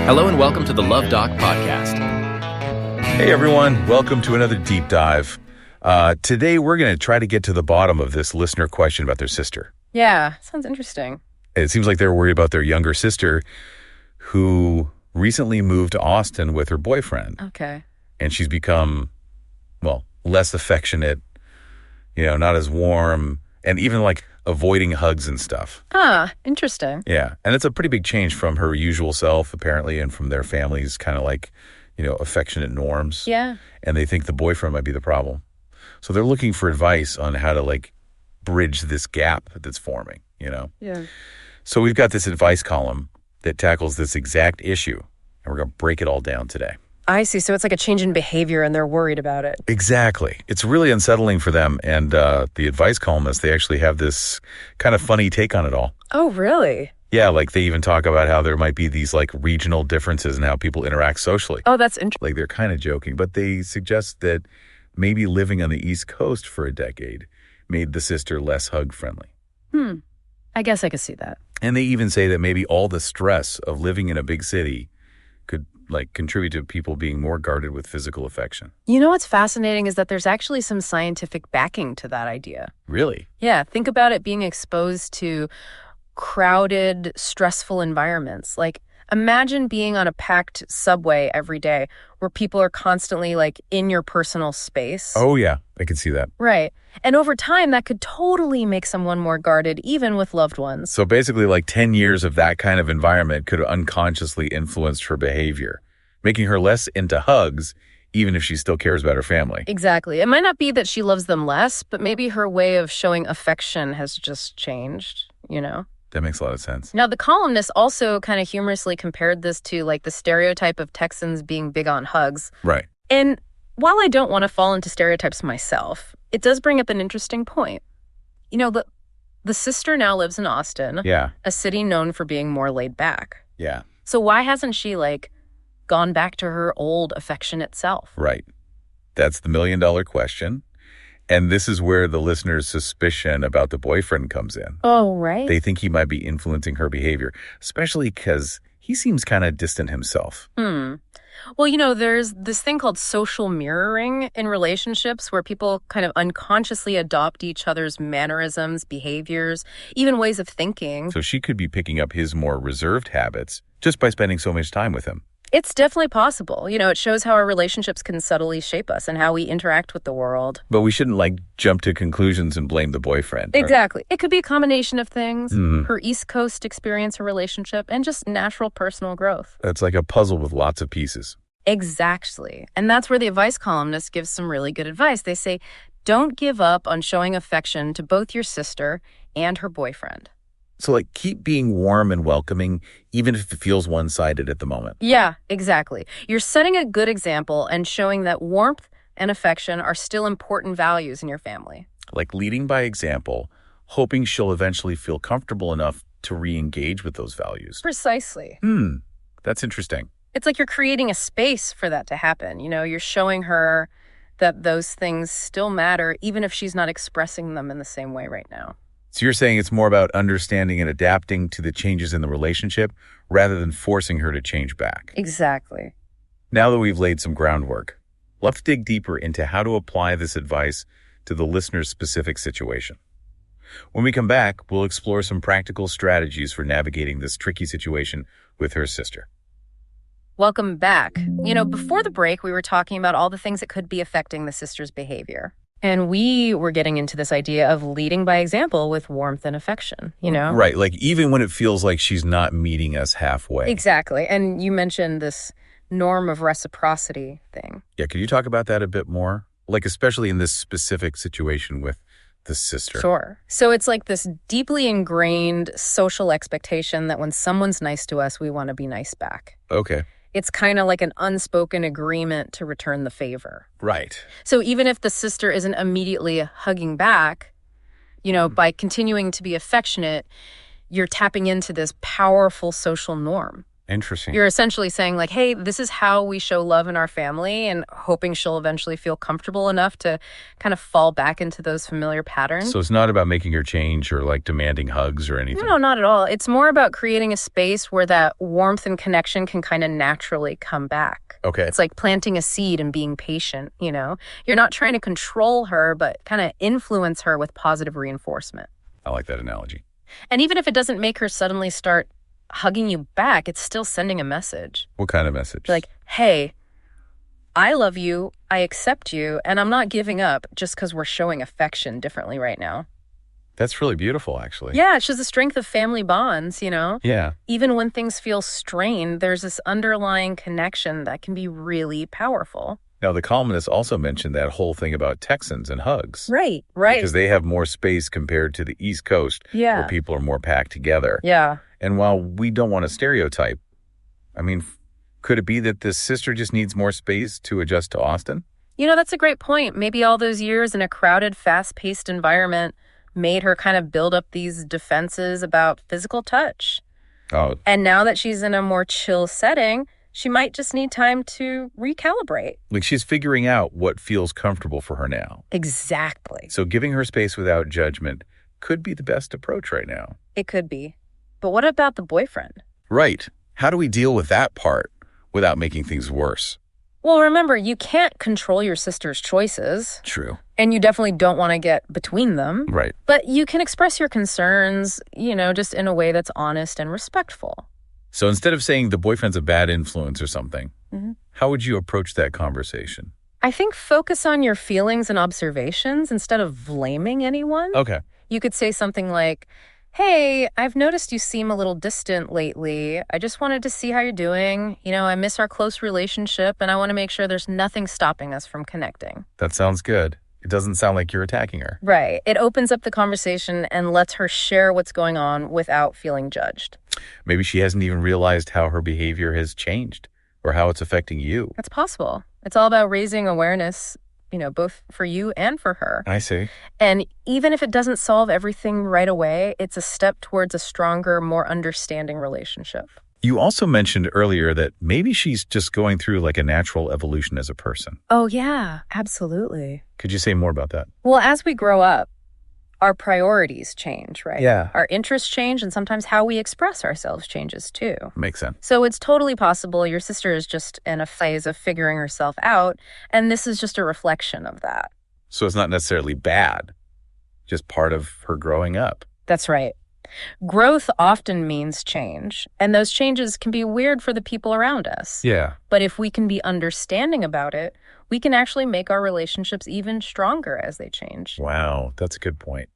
Hello and welcome to the Luv Doc podcast. Hey everyone, welcome to another deep dive. Today we're going to try to get to the bottom of this listener question about their sister. Yeah, sounds interesting. It seems like they're worried about their younger sister who recently moved to Austin with her boyfriend. Okay. And she's become, less affectionate, not as warm, and even like avoiding hugs and stuff. Ah, interesting. Yeah. And it's a pretty big change from her usual self, apparently, and from their family's kind of like, affectionate norms. Yeah. And they think the boyfriend might be the problem. So they're looking for advice on how to like bridge this gap that's forming, Yeah. So we've got this advice column that tackles this exact issue, and we're going to break it all down today. I see. So it's like a change in behavior and they're worried about it. Exactly. It's really unsettling for them. And the advice columnists, they actually have this kind of funny take on it all. Oh, really? Yeah, like they even talk about how there might be these like regional differences in how people interact socially. Oh, that's interesting. Like they're kind of joking, but they suggest that maybe living on the East Coast for a decade made the sister less hug-friendly. I guess I could see that. And they even say that maybe all the stress of living in a big city could like contribute to people being more guarded with physical affection. You know what's fascinating is that there's actually some scientific backing to that idea. Really? Yeah, think about it being exposed to crowded, stressful environments. Like, imagine being on a packed subway every day where people are constantly like in your personal space. Oh, yeah. I can see that. Right. And over time, that could totally make someone more guarded, even with loved ones. So basically, like 10 years of that kind of environment could have unconsciously influenced her behavior, making her less into hugs, even if she still cares about her family. Exactly. It might not be that she loves them less, but maybe her way of showing affection has just changed, That makes a lot of sense. Now, the columnist also kind of humorously compared this to like the stereotype of Texans being big on hugs. Right. And while I don't want to fall into stereotypes myself, it does bring up an interesting point. The sister now lives in Austin, Yeah. a city known for being more laid back. Yeah. So why hasn't she gone back to her old affectionate self? Right. That's the million-dollar question. And this is where the listener's suspicion about the boyfriend comes in. Oh, right. They think he might be influencing her behavior, especially because he seems kind of distant himself. Well, there's this thing called social mirroring in relationships where people kind of unconsciously adopt each other's mannerisms, behaviors, even ways of thinking. So she could be picking up his more reserved habits just by spending so much time with him. It's definitely possible. It shows how our relationships can subtly shape us and how we interact with the world. But we shouldn't jump to conclusions and blame the boyfriend. Exactly. It could be a combination of things. Mhm. Her East Coast experience, her relationship, and just natural personal growth. It's like a puzzle with lots of pieces. Exactly. And that's where the advice columnist gives some really good advice. They say, don't give up on showing affection to both your sister and her boyfriend. So keep being warm and welcoming, even if it feels one-sided at the moment. Yeah, exactly. You're setting a good example and showing that warmth and affection are still important values in your family. Like leading by example, hoping she'll eventually feel comfortable enough to re-engage with those values. Precisely. That's interesting. It's like you're creating a space for that to happen. You're showing her that those things still matter, even if she's not expressing them in the same way right now. So you're saying it's more about understanding and adapting to the changes in the relationship rather than forcing her to change back. Exactly. Now that we've laid some groundwork, let's dig deeper into how to apply this advice to the listener's specific situation. When we come back, we'll explore some practical strategies for navigating this tricky situation with her sister. Welcome back. Before the break, we were talking about all the things that could be affecting the sister's behavior. And we were getting into this idea of leading by example with warmth and affection, Right, even when it feels like she's not meeting us halfway. Exactly. And you mentioned this norm of reciprocity thing. Yeah, could you talk about that a bit more? Especially in this specific situation with the sister. Sure. So it's like this deeply ingrained social expectation that when someone's nice to us, we want to be nice back. Okay. It's kind of like an unspoken agreement to return the favor. Right. So even if the sister isn't immediately hugging back, by continuing to be affectionate, you're tapping into this powerful social norm. Interesting. You're essentially saying, like, hey, this is how we show love in our family, and hoping she'll eventually feel comfortable enough to kind of fall back into those familiar patterns. So it's not about making her change or like demanding hugs or anything. No, not at all. It's more about creating a space where that warmth and connection can kind of naturally come back. Okay. It's like planting a seed and being patient, you know? You're not trying to control her, but kind of influence her with positive reinforcement. I like that analogy. And even if it doesn't make her suddenly start hugging you back, it's still sending a message. What kind of message? Like, hey, I love you, I accept you, and I'm not giving up just because we're showing affection differently right now. That's really beautiful, actually. Yeah, it's just the strength of family bonds, you know? Yeah. Even when things feel strained, there's this underlying connection that can be really powerful. Now, the columnist also mentioned that whole thing about Texans and hugs. Right. Because they have more space compared to the East Coast, where people are more packed together. Yeah. And while we don't want to stereotype, I mean, could it be that this sister just needs more space to adjust to Austin? You know, that's a great point. Maybe all those years in a crowded, fast-paced environment made her kind of build up these defenses about physical touch. Oh. And now that she's in a more chill setting, she might just need time to recalibrate. Like she's figuring out what feels comfortable for her now. Exactly. So giving her space without judgment could be the best approach right now. It could be. But what about the boyfriend? Right. How do we deal with that part without making things worse? Well, remember, you can't control your sister's choices. True. And you definitely don't want to get between them. Right. But you can express your concerns, you know, just in a way that's honest and respectful. So instead of saying the boyfriend's a bad influence or something, how would you approach that conversation? I think focus on your feelings and observations instead of blaming anyone. Okay. You could say something like, hey, I've noticed you seem a little distant lately. I just wanted to see how you're doing. You know, I miss our close relationship, and I want to make sure there's nothing stopping us from connecting. That sounds good. It doesn't sound like you're attacking her. Right. It opens up the conversation and lets her share what's going on without feeling judged. Maybe she hasn't even realized how her behavior has changed or how it's affecting you. That's possible. It's all about raising awareness, you know, both for you and for her. I see. And even if it doesn't solve everything right away, it's a step towards a stronger, more understanding relationship. You also mentioned earlier that maybe she's just going through like a natural evolution as a person. Oh, yeah, absolutely. Could you say more about that? Well, as we grow up, our priorities change, right? Yeah. Our interests change, and sometimes how we express ourselves changes too. Makes sense. So it's totally possible your sister is just in a phase of figuring herself out, and this is just a reflection of that. So it's not necessarily bad, just part of her growing up. That's right. Growth often means change, and those changes can be weird for the people around us. Yeah. But if we can be understanding about it, we can actually make our relationships even stronger as they change. Wow, that's a good point.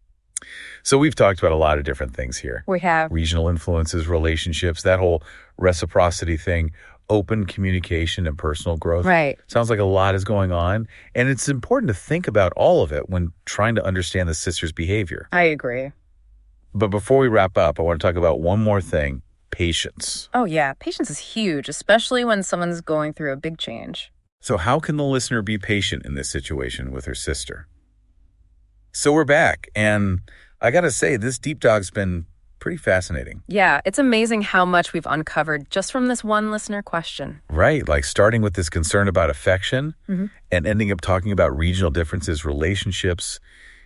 So we've talked about a lot of different things here. We have. Regional influences, relationships, that whole reciprocity thing, open communication and personal growth. Right. Sounds like a lot is going on. And it's important to think about all of it when trying to understand the sister's behavior. I agree. But before we wrap up, I want to talk about one more thing, patience. Oh, yeah. Patience is huge, especially when someone's going through a big change. So how can the listener be patient in this situation with her sister? So we're back, and I got to say, this deep dive's been pretty fascinating. Yeah, it's amazing how much we've uncovered just from this one listener question. Right, like starting with this concern about affection and ending up talking about regional differences, relationships,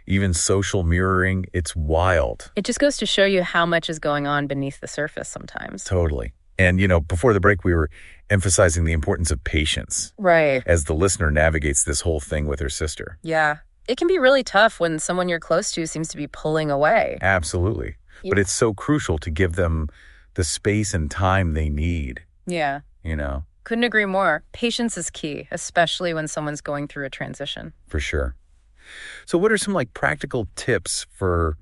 even social mirroring. It's wild. It just goes to show you how much is going on beneath the surface sometimes. Totally. And, you know, before the break, we were emphasizing the importance of patience. Right. As the listener navigates this whole thing with her sister. Yeah. It can be really tough when someone you're close to seems to be pulling away. Absolutely. But it's so crucial to give them the space and time they need. Yeah. You know? Couldn't agree more. Patience is key, especially when someone's going through a transition. For sure. So what are some like practical tips for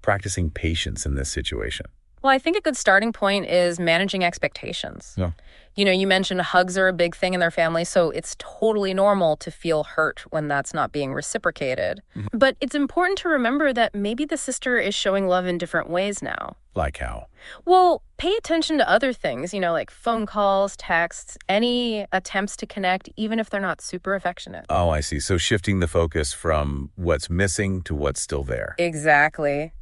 practicing patience in this situation? Well, I think a good starting point is managing expectations. Yeah. You know, you mentioned hugs are a big thing in their family, so it's totally normal to feel hurt when that's not being reciprocated. But it's important to remember that maybe the sister is showing love in different ways now. Like how? Well, pay attention to other things, you know, like phone calls, texts, any attempts to connect, even if they're not super affectionate. Oh, I see. So shifting the focus from what's missing to what's still there. Exactly.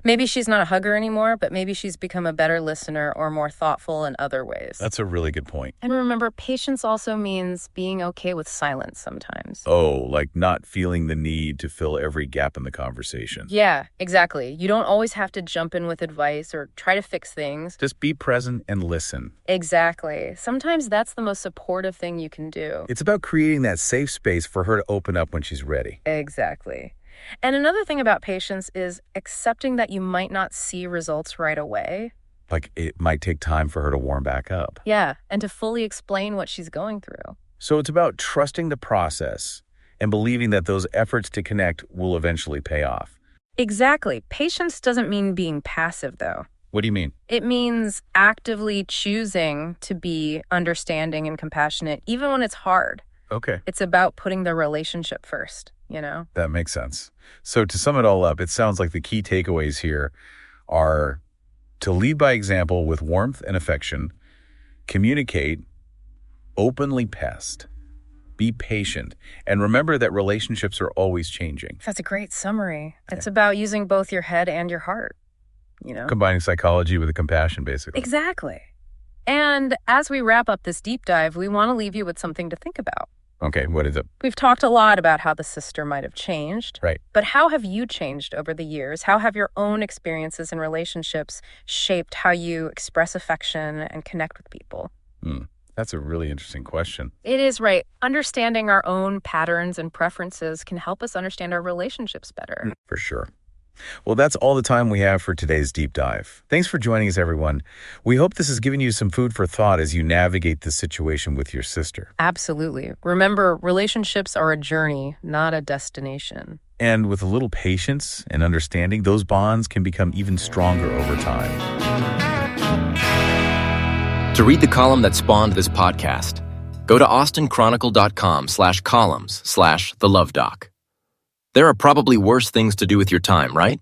Maybe she's not a hugger anymore, but maybe she's become a better listener or more thoughtful in other ways. That's a really good point. And remember, patience also means being okay with silence sometimes. Oh, like not feeling the need to fill every gap in the conversation. Yeah, exactly. You don't always have to jump in with advice or try to fix things. Just be present and listen. Exactly. Sometimes that's the most supportive thing you can do. It's about creating that safe space for her to open up when she's ready. Exactly. And another thing about patience is accepting that you might not see results right away. Like it might take time for her to warm back up. Yeah, and to fully explain what she's going through. So it's about trusting the process and believing that those efforts to connect will eventually pay off. Exactly. Patience doesn't mean being passive, though. What do you mean? It means actively choosing to be understanding and compassionate, even when it's hard. Okay. It's about putting the relationship first, you know? That makes sense. So to sum it all up, it sounds like the key takeaways here are to lead by example with warmth and affection, communicate, openly pest, be patient, and remember that relationships are always changing. That's a great summary. It's about using both your head and your heart, you know? Combining psychology with compassion, basically. Exactly. And as we wrap up this deep dive, we want to leave you with something to think about. Okay, what is it? We've talked a lot about how the sister might have changed. Right. But how have you changed over the years? How have your own experiences and relationships shaped how you express affection and connect with people? That's a really interesting question. It is, right. Understanding our own patterns and preferences can help us understand our relationships better. For sure. Well, that's all the time we have for today's deep dive. Thanks for joining us, everyone. We hope this has given you some food for thought as you navigate this situation with your sister. Absolutely. Remember, relationships are a journey, not a destination. And with a little patience and understanding, those bonds can become even stronger over time. To read the column that spawned this podcast, go to austinchronicle.com/columns/the Luv Doc. There are probably worse things to do with your time, right?